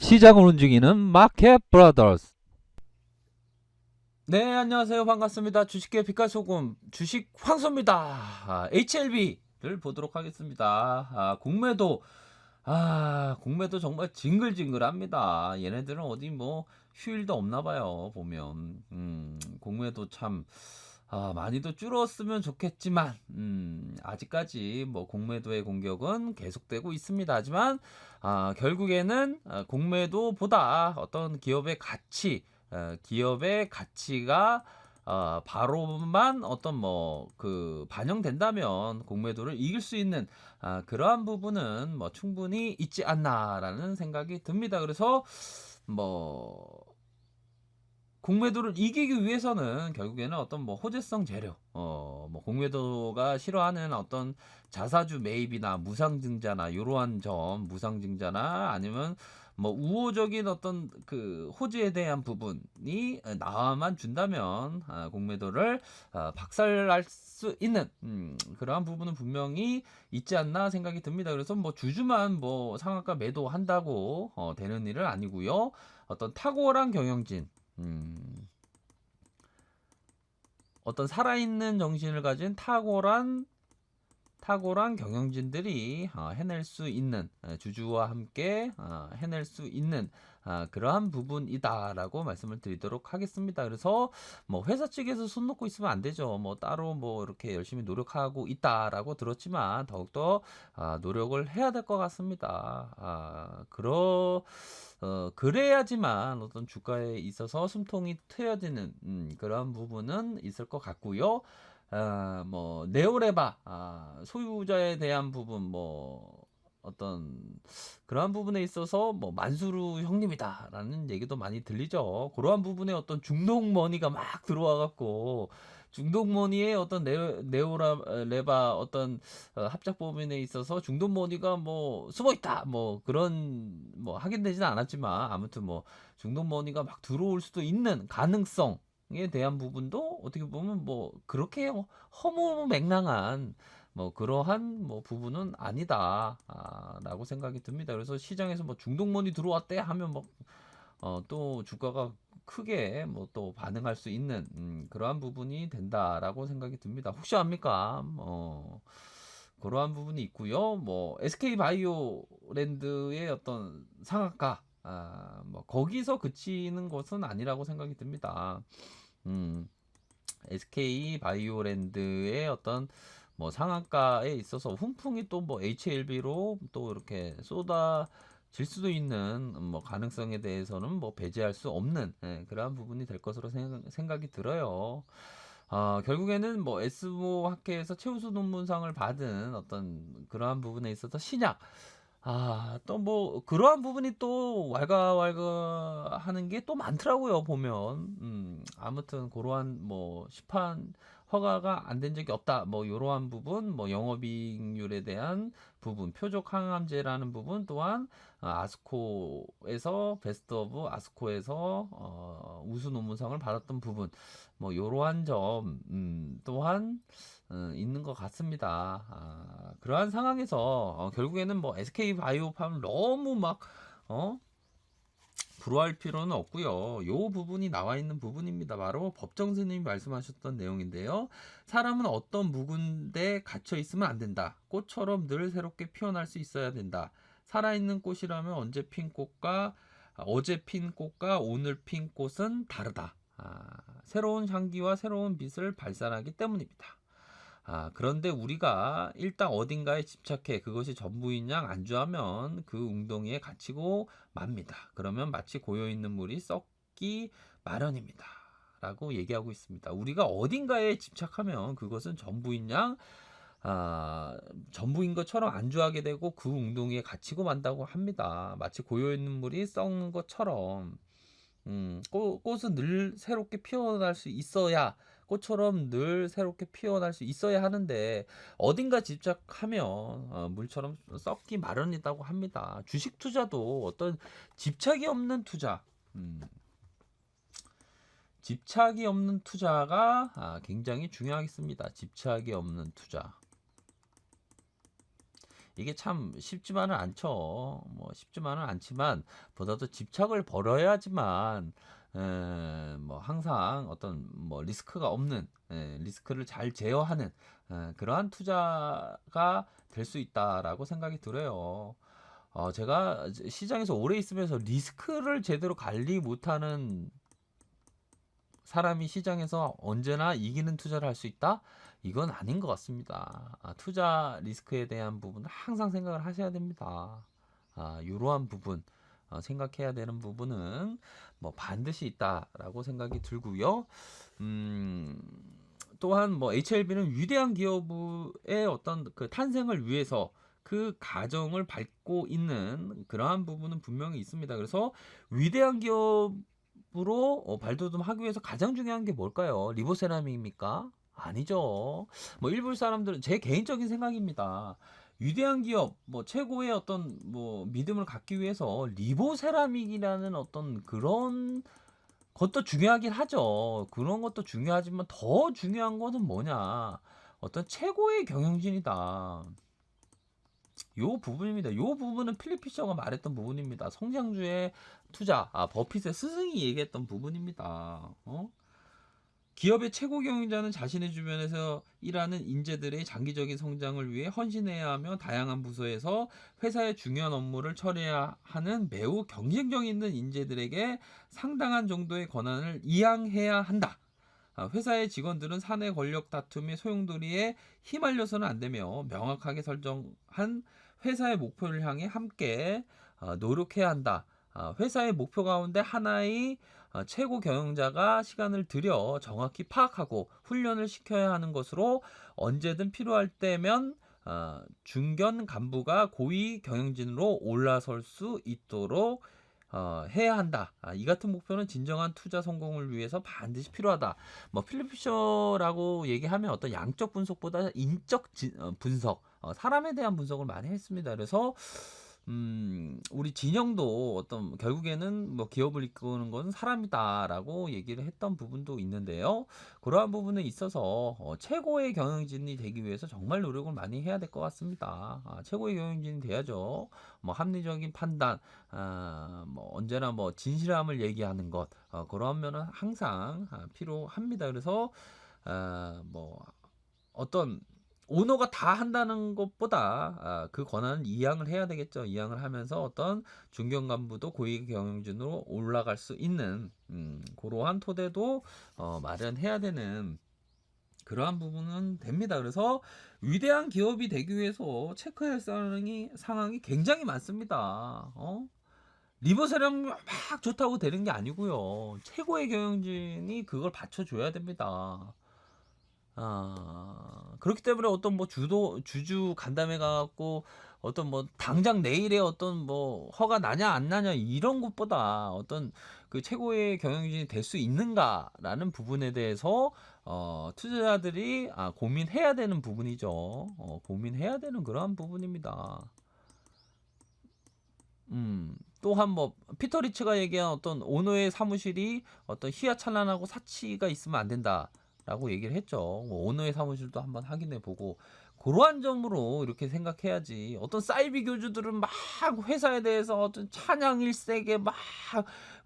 시장을 움직이는 마켓 브라더스. 네, 안녕하세요. 반갑습니다. 주식계 빛깔소금 주식 황소입니다. HLB를 보도록 하겠습니다. 공매도 정말 징글징글합니다. 얘네들은 어디 뭐 휴일도 없나 봐요. 보면 공매도 참 많이도 줄었으면 좋겠지만 아직까지 뭐 공매도의 공격은 계속되고 있습니다. 하지만 결국에는 공매도보다 어떤 기업의 가치가 바로만 어떤 뭐 그 반영된다면 공매도를 이길 수 있는 그러한 부분은 뭐 충분히 있지 않나라는 생각이 듭니다. 그래서 뭐 공매도를 이기기 위해서는 결국에는 어떤 뭐 호재성 재료, 뭐 공매도가 싫어하는 어떤 자사주 매입이나 무상증자나 이러한 점, 무상증자나 아니면 뭐 우호적인 어떤 그 호재에 대한 부분이 나와만 준다면 공매도를 박살날 수 있는 그러한 부분은 분명히 있지 않나 생각이 듭니다. 그래서 뭐 주주만 뭐 상한가 매도한다고 되는 일은 아니고요. 어떤 탁월한 경영진, 어떤 살아있는 정신을 가진 탁월한 경영진들이 해낼 수 있는, 주주와 함께 해낼 수 있는 그러한 부분이다라고 말씀을 드리도록 하겠습니다. 그래서 뭐 회사 측에서 손 놓고 있으면 안 되죠. 뭐 따로 뭐 이렇게 열심히 노력하고 있다라고 들었지만 더욱더 노력을 해야 될 것 같습니다. 그래야지만 어떤 주가에 있어서 숨통이 트여지는 그런 부분은 있을 것 같고요. 뭐 네오레바 소유자에 대한 부분 뭐 어떤 그러한 부분에 있어서 뭐 만수르 형님이다라는 얘기도 많이 들리죠. 그러한 부분에 어떤 중동 머니가 막 들어와 갖고 중동 머니의 어떤 네오레바 어떤 합작 법인에 있어서 중동 머니가 뭐 숨어 있다 뭐 그런 뭐 확인되지는 않았지만 아무튼 뭐 중동 머니가 막 들어올 수도 있는 가능성 에 대한 부분도 어떻게 보면 뭐 그렇게 허무맹랑한 뭐 그러한 뭐 부분은 아니다라고 생각이 듭니다. 그래서 시장에서 뭐 중동머니 들어왔대 하면 뭐 또 주가가 크게 뭐 또 반응할 수 있는 그러한 부분이 된다라고 생각이 듭니다. 혹시 압니까? 그러한 부분이 있고요. 뭐 SK 바이오랜드의 어떤 상한가 뭐 거기서 그치는 것은 아니라고 생각이 듭니다. 음, SK 바이오랜드의 어떤 뭐 상한가에 있어서 훈풍이 또 뭐 HLB로 또 이렇게 쏟아질 수도 있는 뭐 가능성에 대해서는 뭐 배제할 수 없는 그러한 부분이 될 것으로 생각이 들어요. 결국에는 뭐 에스모 학회에서 최우수 논문상을 받은 어떤 그러한 부분에 있어서 신약 또 뭐 그러한 부분이 또 왈가왈가하는 게 또 많더라고요 보면. 아무튼 그러한 뭐 시판 허가가 안 된 적이 없다 뭐 요러한 부분, 뭐 영업이익률에 대한 부분, 표적 항암제라는 부분 또한 아스코에서 베스트 오브 아스코에서 우수 논문상을 받았던 부분, 뭐 요러한 점 또한 있는 것 같습니다. 그러한 상황에서 결국에는 뭐 SK 바이오팜 너무 막 어? 불화할 필요는 없고요. 요 부분이 나와 있는 부분입니다. 바로 법정 스님이 말씀하셨던 내용인데요. 사람은 어떤 묵은데 갇혀 있으면 안 된다. 꽃처럼 늘 새롭게 피어날 수 있어야 된다. 살아있는 꽃이라면 어제 핀 꽃과 오늘 핀 꽃은 다르다. 새로운 향기와 새로운 빛을 발산하기 때문입니다. 그런데 우리가 일단 어딘가에 집착해 그것이 전부인 양 안주하면 그 웅덩이에 갇히고 맙니다. 그러면 마치 고여있는 물이 썩기 마련입니다. 라고 얘기하고 있습니다. 우리가 어딘가에 집착하면 그것은 전부인 양, 전부인 것처럼 안주하게 되고 그 웅덩이에 갇히고 만다고 합니다. 마치 고여있는 물이 썩는 것처럼. 꽃은 늘 새롭게 피어날 수 있어야 꽃처럼 늘 새롭게 피어날 수 있어야 하는데 어딘가 집착하면 물처럼 썩기 마련이라고 합니다. 주식 투자도 어떤 집착이 없는 투자, 집착이 없는 투자가 굉장히 중요하겠습니다. 집착이 없는 투자. 이게 참 쉽지만은 않죠. 뭐 쉽지만은 않지만 보다도 집착을 벌여야지만 뭐 항상 어떤 뭐 리스크가 없는 리스크를 잘 제어하는 그러한 투자가 될 수 있다라고 생각이 들어요. 제가 시장에서 오래 있으면서 리스크를 제대로 관리 못하는 사람이 시장에서 언제나 이기는 투자를 할 수 있다? 이건 아닌 것 같습니다. 투자 리스크에 대한 부분은 항상 생각을 하셔야 됩니다. 이러한 부분 생각해야 되는 부분은 뭐 반드시 있다라고 생각이 들고요. 또한 뭐 HLB는 위대한 기업의 어떤 그 탄생을 위해서 그 가정을 밟고 있는 그러한 부분은 분명히 있습니다. 그래서 위대한 기업으로 발돋움하기 위해서 가장 중요한 게 뭘까요? 리보세라믹입니까? 아니죠. 뭐 일부 사람들은 제 개인적인 생각입니다. 위대한 기업, 뭐 최고의 어떤 뭐 믿음을 갖기 위해서 리보세라믹이라는 어떤 그런 것도 중요하긴 하죠. 그런 것도 중요하지만 더 중요한 것은 뭐냐? 어떤 최고의 경영진이다. 요 부분입니다. 요 부분은 필립 피셔가 말했던 부분입니다. 성장주의 투자, 버핏의 스승이 얘기했던 부분입니다. 기업의 최고 경영자는 자신의 주변에서 일하는 인재들의 장기적인 성장을 위해 헌신해야 하며 다양한 부서에서 회사의 중요한 업무를 처리해야 하는 매우 경쟁력 있는 인재들에게 상당한 정도의 권한을 이양해야 한다. 회사의 직원들은 사내 권력 다툼의 소용돌이에 휘말려서는 안 되며 명확하게 설정한 회사의 목표를 향해 함께 노력해야 한다. 회사의 목표 가운데 하나의 최고 경영자가 시간을 들여 정확히 파악하고 훈련을 시켜야 하는 것으로 언제든 필요할 때면 중견 간부가 고위 경영진으로 올라설 수 있도록 해야 한다. 이 같은 목표는 진정한 투자 성공을 위해서 반드시 필요하다. 뭐 필립 피셔라고 얘기하면 어떤 양적 분석보다 인적 분석, 사람에 대한 분석을 많이 했습니다. 그래서 우리 진영도 어떤 결국에는 뭐 기업을 이끄는 건 사람이다라고 얘기를 했던 부분도 있는데요. 그러한 부분에 있어서 최고의 경영진이 되기 위해서 정말 노력을 많이 해야 될 것 같습니다. 최고의 경영진이 돼야죠. 뭐 합리적인 판단, 뭐 언제나 뭐 진실함을 얘기하는 것, 그런 면은 항상 필요합니다. 그래서 뭐 어떤 오너가 다 한다는 것보다 그 권한은 이양을 해야 되겠죠. 이양을 하면서 어떤 중견 간부도 고위 경영진으로 올라갈 수 있는 그러한 토대도 마련해야 되는 그러한 부분은 됩니다. 그래서 위대한 기업이 되기 위해서 체크해야 할 상황이 굉장히 많습니다. 리버세령 막 좋다고 되는 게 아니고요. 최고의 경영진이 그걸 받쳐줘야 됩니다. 그렇기 때문에 어떤 뭐 주주 간담회 가갖고 어떤 뭐 당장 내일에 어떤 뭐 허가 나냐 안 나냐 이런 것보다 어떤 그 최고의 경영진이 될 수 있는가라는 부분에 대해서 투자자들이 고민해야 되는 부분이죠. 고민해야 되는 그러한 부분입니다. 또한 뭐 피터 리츠가 얘기한 어떤 오너의 사무실이 어떤 희화찬란하고 사치가 있으면 안 된다라고 얘기를 했죠. 뭐 오너의 사무실도 한번 확인해 보고 그러한 점으로 이렇게 생각해야지. 어떤 사이비 교주들은 막 회사에 대해서 어떤 찬양일색에 막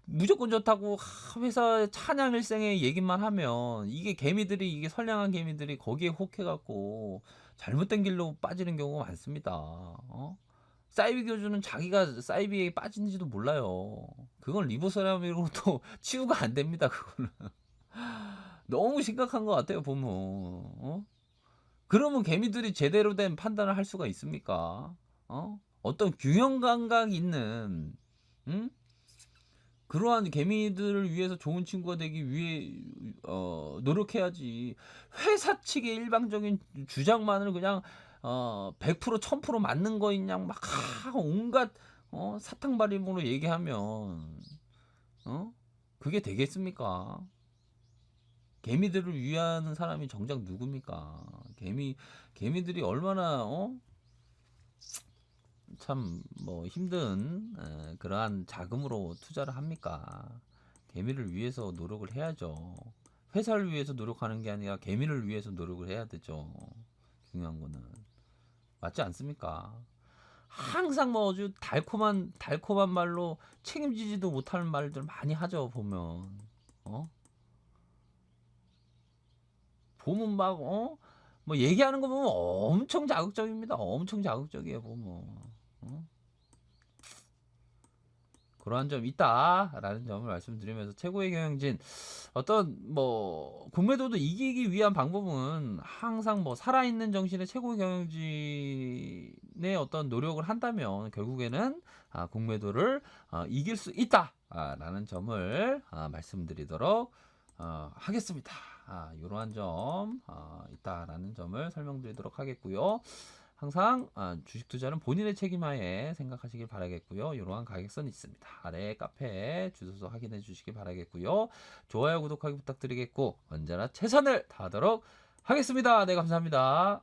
무조건 좋다고 회사 찬양일생의 얘기만 하면 이게 선량한 개미들이 거기에 혹해갖고 잘못된 길로 빠지는 경우가 많습니다. 사이비 교주는 자기가 사이비에 빠진지도 몰라요. 그건 리보세라믹으로도 치유가 안 됩니다. 그거는 너무 심각한 것 같아요. 보면 그러면 개미들이 제대로 된 판단을 할 수가 있습니까? 어떤 균형 감각 있는 그러한 개미들을 위해서 좋은 친구가 되기 위해 노력해야지. 회사 측의 일방적인 주장만을 그냥 100% 1000% 맞는 거인 양 막 온갖 사탕발림으로 얘기하면 그게 되겠습니까? 개미들을 위하는 사람이 정작 누굽니까? 개미들이 얼마나 참 뭐 힘든 그러한 자금으로 투자를 합니까? 개미를 위해서 노력을 해야죠. 회사를 위해서 노력하는 게 아니라 개미를 위해서 노력을 해야 되죠. 중요한 거는 맞지 않습니까? 항상 뭐 아주 달콤한 말로 책임지지도 못할 말들 많이 하죠, 보면. 어? 보면 막, 뭐 얘기하는 거 보면 엄청 자극적입니다. 엄청 자극적이에요, 보면. 어? 그러한 점이 있다라는 점을 말씀드리면서 최고의 경영진 어떤 뭐 공매도도 이기기 위한 방법은 항상 뭐 살아있는 정신의 최고의 경영진의 어떤 노력을 한다면 결국에는 공매도를 이길 수 있다라는 점을 말씀드리도록 하겠습니다. 이러한 점 있다라는 점을 설명드리도록 하겠고요. 항상 주식 투자는 본인의 책임하에 생각하시길 바라겠고요. 이러한 가격선이 있습니다. 아래 카페 주소서 확인해 주시기 바라겠고요. 좋아요, 구독하기 부탁드리겠고 언제나 최선을 다하도록 하겠습니다. 네, 감사합니다.